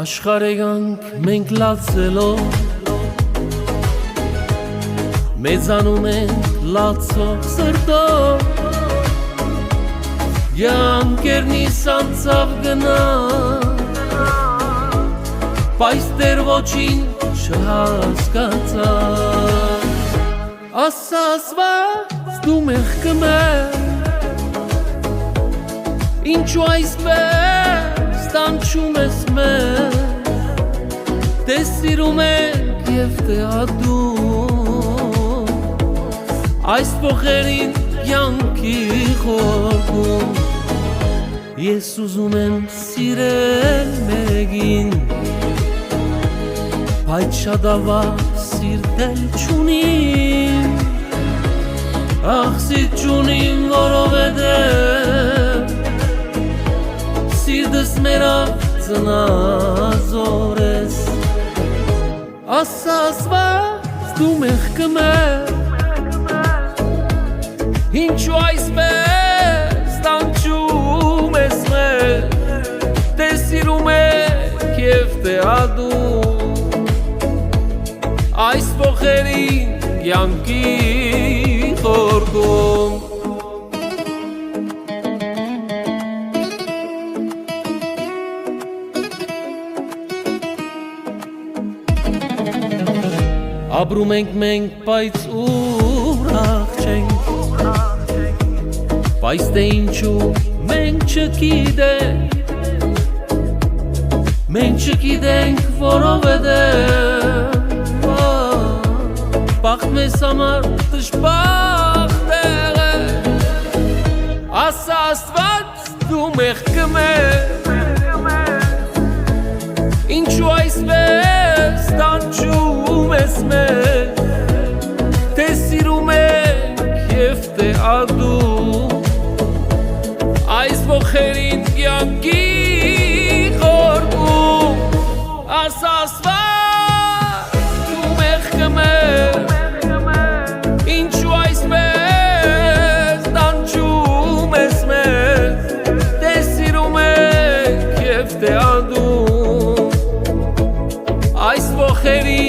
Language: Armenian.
Աշխարհեկանք մենք լացելով մեծանում ենք լացող սրտով Յանքերնիս անցավ գնա Բայց դեռ ոչինչ չհասկացա Ասացված դու մեղքը մեր Ինչու այսպես ստանչում ես մեր Թե սիրում ենք և թե ադում Այս փոխերին կյանքի խորքում Ես ուզում եմ սիրել մեկին Բայց շադավար սիրտել չունիմ Ախ սիրտ չունիմ որովհետև Սիրտս մերավ ծնազոր ես Ասացված դու մեղքը մեր Ինչու այսպես ստանչում ես մեր Թե սիրում եք և թե ադում Այս փոխերին կյանքի խորքում Ապրում ենք մենք, բայց ուրախ չենք Բայց թե ինչու մենք չգիտենք Մենք չգիտենք որովհետև Բախտ մեզ համար դժբախտ է Ասա Աստված դու մեղքը մեր Ինչու այսպես ստանչում ես մեր Թե սիրում եք և թե ադում Այս փոխերին կյանքի խորքում Ասա Աստված դու մեղքը մեր Ինչու այսպես ստանչում ես մեր Թե սիրում եք և թե ադում Այս փոխերին